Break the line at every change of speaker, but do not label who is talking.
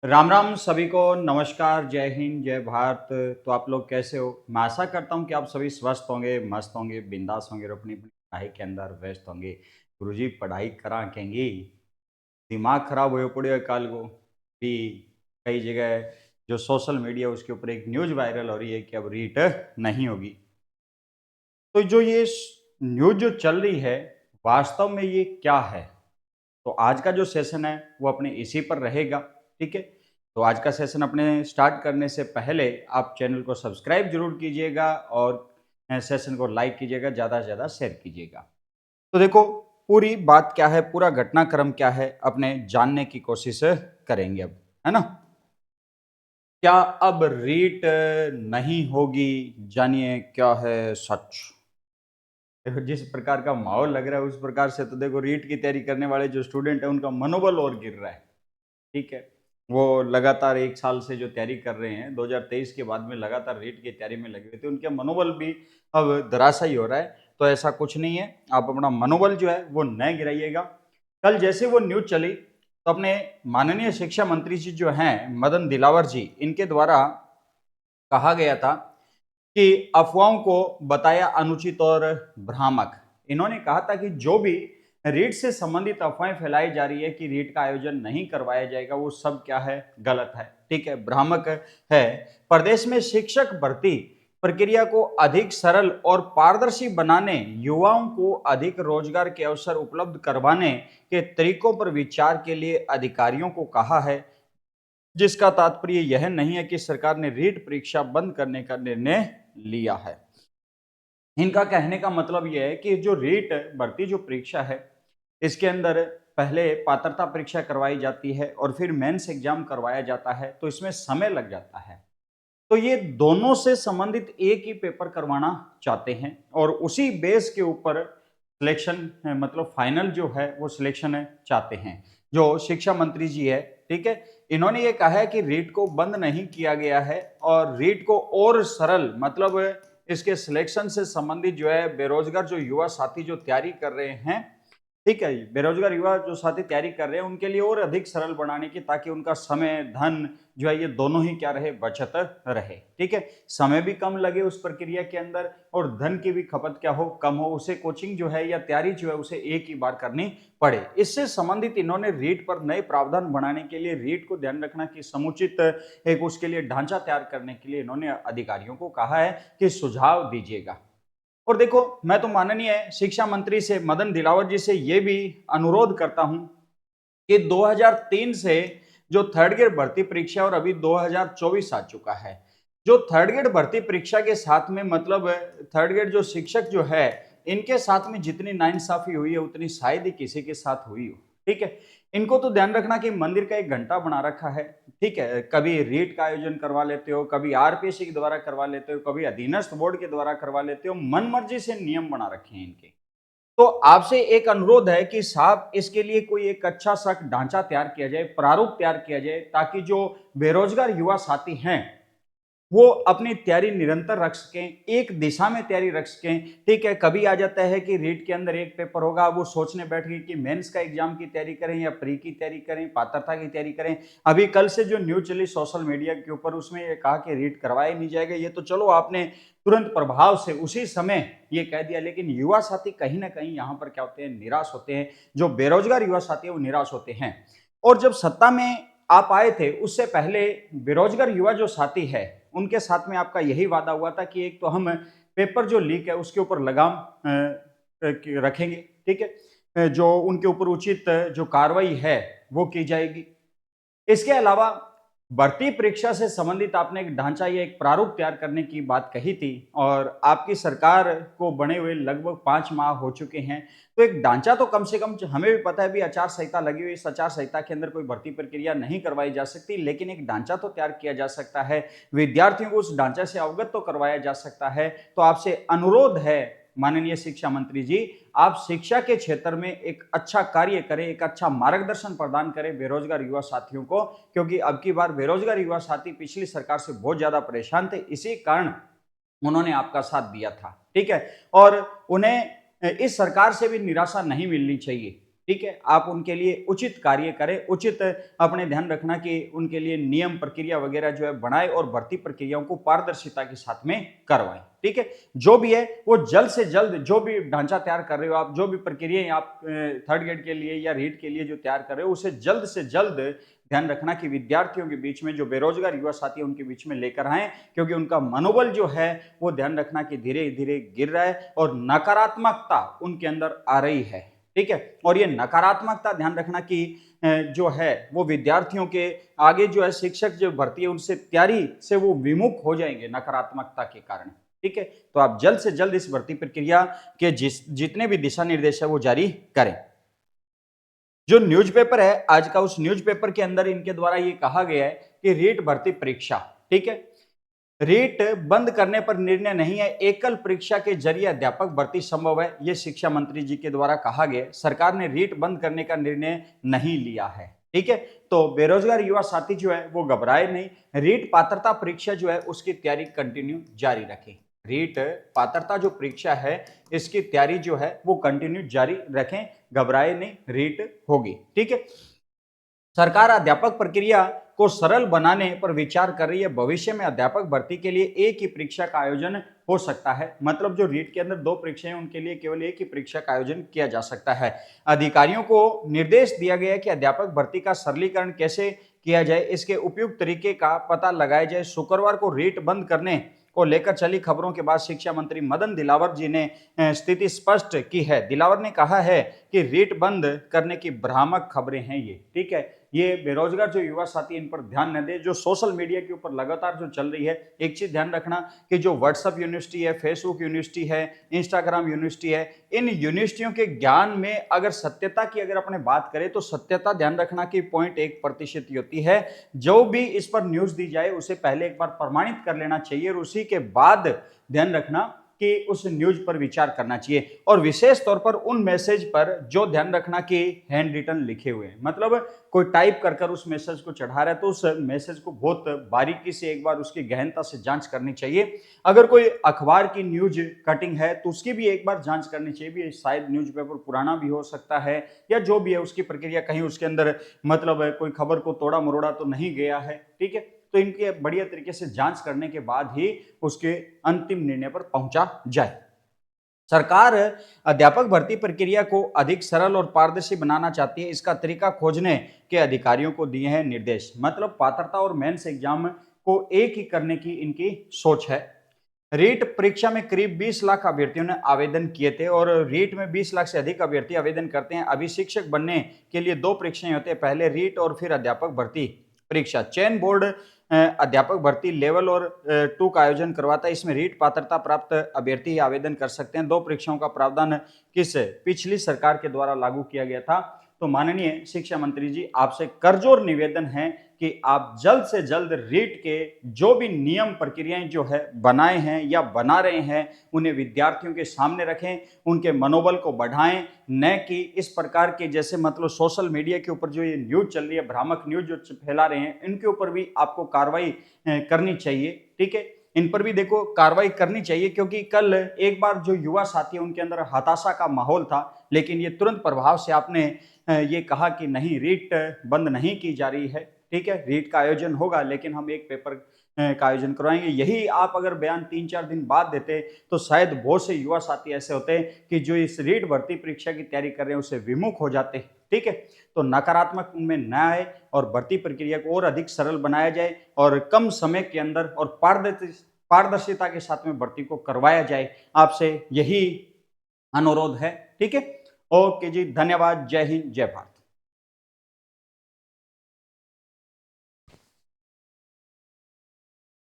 राम राम सभी को नमस्कार, जय हिंद, जय भारत। तो आप लोग कैसे हो? मैं आशा करता हूँ कि आप सभी स्वस्थ होंगे, मस्त होंगे, बिंदास होंगे और अपनी अपनी पढ़ाई के अंदर व्यस्त होंगे। गुरुजी पढ़ाई करा केंगी, दिमाग खराब हो पड़े कल को भी। कई जगह जो सोशल मीडिया उसके ऊपर एक न्यूज वायरल हो रही है कि अब रीट नहीं होगी। तो जो ये न्यूज जो चल रही है, वास्तव में ये क्या है? तो आज का जो सेशन है वो अपने इसी पर रहेगा। ठीक है, तो आज का सेशन अपने स्टार्ट करने से पहले आप चैनल को सब्सक्राइब जरूर कीजिएगा और सेशन को लाइक कीजिएगा, ज़्यादा से ज़्यादा शेयर कीजिएगा। तो देखो, पूरी बात क्या है, पूरा घटनाक्रम क्या है, अपने जानने की कोशिश करेंगे अब, है ना। क्या अब रीट नहीं होगी? जानिए क्या है सच। देखो, जिस प्रकार का माहौल लग रहा है उस प्रकार से तो देखो, रीट की तैयारी करने वाले जो स्टूडेंट है उनका मनोबल और गिर रहा है। ठीक है, वो लगातार 1 साल से जो तैयारी कर रहे हैं, 2023 के बाद में लगातार रीट की तैयारी में लगे हुए थे, उनके मनोबल भी अब धराशायी हो रहा है। तो ऐसा कुछ नहीं है, आप अपना मनोबल जो है वो न गिराइएगा। कल जैसे वो न्यूज़ चली तो अपने माननीय शिक्षा मंत्री जी जो हैं मदन दिलावर जी, इनके द्वारा कहा गया था कि अफवाहों को बताया अनुचित और भ्रामक। इन्होंने कहा था कि जो भी रीट से संबंधित अफवाहें फैलाई जा रही है कि रीट का आयोजन नहीं करवाया जाएगा, वो सब क्या है, गलत है। ठीक है, भ्रामक है। प्रदेश में शिक्षक भर्ती प्रक्रिया को अधिक सरल और पारदर्शी बनाने, युवाओं को अधिक रोजगार के अवसर उपलब्ध करवाने के तरीकों पर विचार के लिए अधिकारियों को कहा है, जिसका तात्पर्य यह नहीं है कि सरकार ने रीट परीक्षा बंद करने का निर्णय लिया है। इनका कहने का मतलब यह है कि जो रीट भर्ती जो परीक्षा है, इसके अंदर पहले पात्रता परीक्षा करवाई जाती है और फिर मेंस एग्जाम करवाया जाता है, तो इसमें समय लग जाता है। तो ये दोनों से संबंधित एक ही पेपर करवाना चाहते हैं और उसी बेस के ऊपर सिलेक्शन मतलब फाइनल जो है वो सिलेक्शन है चाहते हैं। जो शिक्षा मंत्री जी है, ठीक है, इन्होंने ये कहा है कि रीट को बंद नहीं किया गया है और रीट को और सरल मतलब इसके सिलेक्शन से संबंधित जो है बेरोजगार जो युवा साथी जो तैयारी कर रहे हैं, ठीक है, बेरोजगार युवा जो साथी तैयारी कर रहे हैं उनके लिए और अधिक सरल बनाने की, ताकि उनका समय धन जो है ये दोनों ही क्या रहे, बचत रहे। ठीक है, समय भी कम लगे उस प्रक्रिया के अंदर और धन की भी खपत क्या हो, कम हो। उसे कोचिंग जो है या तैयारी जो है उसे एक ही बार करनी पड़े। इससे संबंधित इन्होंने रीट पर नए प्रावधान बनाने के लिए, रीट को ध्यान रखना कि समुचित एक उसके लिए ढांचा तैयार करने के लिए इन्होंने अधिकारियों को कहा है कि सुझाव दीजिएगा। और देखो, मैं तो माननीय शिक्षा मंत्री से मदन दिलावर जी से ये भी अनुरोध करता हूं कि 2003 से जो थर्ड ग्रेड भर्ती परीक्षा और अभी 2024 आ चुका है, जो थर्ड ग्रेड भर्ती परीक्षा के साथ में मतलब थर्ड ग्रेड जो शिक्षक जो है, इनके साथ में जितनी नाइंसाफी हुई है उतनी शायद ही किसी के साथ हुई हो। ठीक है, इनको तो ध्यान रखना कि मंदिर का एक घंटा बना रखा है। ठीक है, कभी रीट का आयोजन करवा लेते हो, कभी आरपीएससी के द्वारा करवा लेते हो, कभी अधीनस्थ बोर्ड के द्वारा करवा लेते हो, मन मर्जी से नियम बना रखे हैं इनके। तो आपसे एक अनुरोध है कि साहब इसके लिए कोई एक अच्छा सा ढांचा तैयार किया जाए, प्रारूप तैयार किया जाए, ताकि जो बेरोजगार युवा साथी हैं वो अपनी तैयारी निरंतर रख सकें, एक दिशा में तैयारी रख सकें। ठीक है, कभी आ जाता है कि रीट के अंदर एक पेपर होगा, वो सोचने बैठ गए कि मेंस का एग्जाम की तैयारी करें या प्री की तैयारी करें, पात्रता की तैयारी करें। अभी कल से जो न्यूज चली सोशल मीडिया के ऊपर, उसमें ये कहा कि रीट करवाया नहीं जाएगा। ये तो चलो आपने तुरंत प्रभाव से उसी समय ये कह दिया, लेकिन युवा साथी कहीं ना कहीं यहाँ पर क्या होते हैं, निराश होते हैं। जो बेरोजगार युवा साथी है वो निराश होते हैं। और जब सत्ता में आप आए थे उससे पहले बेरोजगार युवा जो साथी है उनके साथ में आपका यही वादा हुआ था कि एक तो हम पेपर जो लीक है उसके ऊपर लगाम रखेंगे। ठीक है, जो उनके ऊपर उचित जो कार्रवाई है वो की जाएगी। इसके अलावा भर्ती परीक्षा से संबंधित आपने एक ढांचा या एक प्रारूप तैयार करने की बात कही थी और आपकी सरकार को बने हुए लगभग 5 माह हो चुके हैं। तो एक ढांचा तो कम से कम, हमें भी पता है भी आचार संहिता लगी हुई, इस आचार संहिता के अंदर कोई भर्ती प्रक्रिया नहीं करवाई जा सकती, लेकिन एक ढांचा तो तैयार किया जा सकता है, विद्यार्थियों को उस ढांचे से अवगत तो करवाया जा सकता है। तो आपसे अनुरोध है माननीय शिक्षा मंत्री जी, आप शिक्षा के क्षेत्र में एक अच्छा कार्य करें, एक अच्छा मार्गदर्शन प्रदान करें बेरोजगार युवा साथियों को, क्योंकि अब की बार बेरोजगार युवा साथी पिछली सरकार से बहुत ज्यादा परेशान थे, इसी कारण उन्होंने आपका साथ दिया था। ठीक है, और उन्हें इस सरकार से भी निराशा नहीं मिलनी चाहिए। ठीक है, आप उनके लिए उचित कार्य करें, उचित अपने ध्यान रखना कि उनके लिए नियम प्रक्रिया वगैरह जो है बनाए और भर्ती प्रक्रियाओं को पारदर्शिता के साथ में करवाएं। ठीक है, जो भी है वो जल्द से जल्द, जो भी ढांचा तैयार कर रहे हो आप, जो भी प्रक्रियाएं आप थर्ड ग्रेड के लिए या रीट के लिए जो तैयार कर रहे हो, उसे जल्द से जल्द ध्यान रखना कि विद्यार्थियों के बीच में, जो बेरोजगार युवा साथी उनके बीच में लेकर आए, क्योंकि उनका मनोबल जो है वो ध्यान रखना कि धीरे धीरे गिर रहा है और नकारात्मकता उनके अंदर आ रही है। ठीक है, और ये नकारात्मकता ध्यान रखना कि जो है वो विद्यार्थियों के आगे जो है शिक्षक जो भर्ती है उनसे तैयारी से वो विमुख हो जाएंगे नकारात्मकता के कारण। ठीक है, तो आप जल्द से जल्द इस भर्ती प्रक्रिया के जितने भी दिशा निर्देश है वो जारी करें। जो न्यूज़पेपर है आज का, उस न्यूज़पेपर के अंदर इनके द्वारा ये कहा गया है कि रीट भर्ती परीक्षा, ठीक है, रीट बंद करने पर निर्णय नहीं है, एकल परीक्षा के जरिए अध्यापक भर्ती संभव है। यह शिक्षा मंत्री जी के द्वारा कहा गया। सरकार ने रीट बंद करने का निर्णय नहीं लिया है। ठीक है, तो बेरोजगार युवा साथी जो है वो घबराए नहीं, रीट पात्रता परीक्षा जो है उसकी तैयारी कंटिन्यू जारी रखें। रीट पात्रता जो परीक्षा है इसकी तैयारी जो है वो कंटिन्यू जारी रखें, घबराए नहीं, रीट होगी। ठीक है, सरकार अध्यापक प्रक्रिया को सरल बनाने पर विचार कर रही है। भविष्य में अध्यापक भर्ती के लिए एक ही परीक्षा का आयोजन हो सकता है। मतलब जो रीट के अंदर 2 परीक्षाएं, उनके लिए केवल एक ही परीक्षा का आयोजन किया जा सकता है। अधिकारियों को निर्देश दिया गया है कि अध्यापक भर्ती का सरलीकरण कैसे किया जाए, इसके उपयुक्त तरीके का पता लगाया जाए। शुक्रवार को रीट बंद करने को लेकर चली खबरों के बाद शिक्षा मंत्री मदन दिलावर जी ने स्थिति स्पष्ट की है। दिलावर ने कहा है कि रीट बंद करने की भ्रामक खबरें हैं ये। ठीक है, ये बेरोजगार जो युवा साथी इन पर ध्यान न दें। जो सोशल मीडिया के ऊपर लगातार जो चल रही है, एक चीज ध्यान रखना कि जो व्हाट्सएप यूनिवर्सिटी है, फेसबुक यूनिवर्सिटी है, इंस्टाग्राम यूनिवर्सिटी है, इन यूनिवर्सिटियों के ज्ञान में अगर सत्यता की अगर अपने बात करें तो सत्यता ध्यान रखना कि 0.1% होती है। जो भी इस पर न्यूज दी जाए उसे पहले एक बार प्रमाणित कर लेना चाहिए और उसी के बाद ध्यान रखना कि उस न्यूज पर विचार करना चाहिए। और विशेष तौर पर उन मैसेज पर जो ध्यान रखना कि हैंड रिटन लिखे हुए हैं, मतलब कोई टाइप कर कर उस मैसेज को चढ़ा रहा है तो उस मैसेज को बहुत बारीकी से एक बार उसकी गहनता से जांच करनी चाहिए। अगर कोई अखबार की न्यूज कटिंग है तो उसकी भी एक बार जांच करनी चाहिए, भी शायद न्यूज़पेपर पुराना भी हो सकता है या जो भी है उसकी प्रक्रिया कहीं उसके अंदर मतलब कोई खबर को तोड़ा मरोड़ा तो नहीं गया है। ठीक है, तो इनके बढ़िया तरीके से जांच करने के बाद ही उसके अंतिम निर्णय पर पहुंचा जाए। सरकार अध्यापक भर्ती प्रक्रिया को अधिक सरल और पारदर्शी बनाना चाहती है। इसका तरीका खोजने के अधिकारियों को दिए हैं निर्देश। मतलब पात्रता और मेंस एग्जाम को एक ही करने की इनकी सोच है। रीट परीक्षा में करीब 20 लाख अभ्यर्थियों ने आवेदन किए थे और रीट में 20 लाख से अधिक अभ्यर्थी आवेदन करते हैं। अभी शिक्षक बनने के लिए 2 परीक्षाएं होती है, पहले रीट और फिर अध्यापक भर्ती परीक्षा। चयन बोर्ड अध्यापक भर्ती लेवल और 2 का आयोजन करवाता है। इसमें रीट पात्रता प्राप्त अभ्यर्थी ही आवेदन कर सकते हैं। 2 परीक्षाओं का प्रावधान किस पिछली सरकार के द्वारा लागू किया गया था। तो माननीय शिक्षा मंत्री जी, आपसे करजोर निवेदन है कि आप जल्द से जल्द रीट के जो भी नियम प्रक्रियाएं जो है बनाए हैं या बना रहे हैं उन्हें विद्यार्थियों के सामने रखें, उनके मनोबल को बढ़ाएं, न कि इस प्रकार के जैसे मतलब सोशल मीडिया के ऊपर जो ये न्यूज चल रही है, भ्रामक न्यूज जो फैला रहे हैं, इनके ऊपर भी आपको कार्रवाई करनी चाहिए। ठीक है, इन पर भी देखो कार्रवाई करनी चाहिए, क्योंकि कल एक बार जो युवा साथी है उनके अंदर हताशा का माहौल था, लेकिन ये तुरंत प्रभाव से आपने ये कहा कि नहीं, रीट बंद नहीं की जा रही है। ठीक है, रीट का आयोजन होगा लेकिन हम एक पेपर का आयोजन करवाएंगे। यही आप अगर बयान 3-4 दिन बाद देते तो शायद बहुत से युवा साथी ऐसे होते कि जो इस रीट भर्ती परीक्षा की तैयारी कर रहे हैं उसे विमुख हो जाते। ठीक है, तो नकारात्मक उनमें न आए और भर्ती प्रक्रिया को और अधिक सरल बनाया जाए और कम समय के अंदर और पारदर्शिता के साथ में भर्ती को करवाया जाए। आपसे यही अनुरोध है। ठीक है, ओके जी, धन्यवाद। जय हिंद, जय भारत।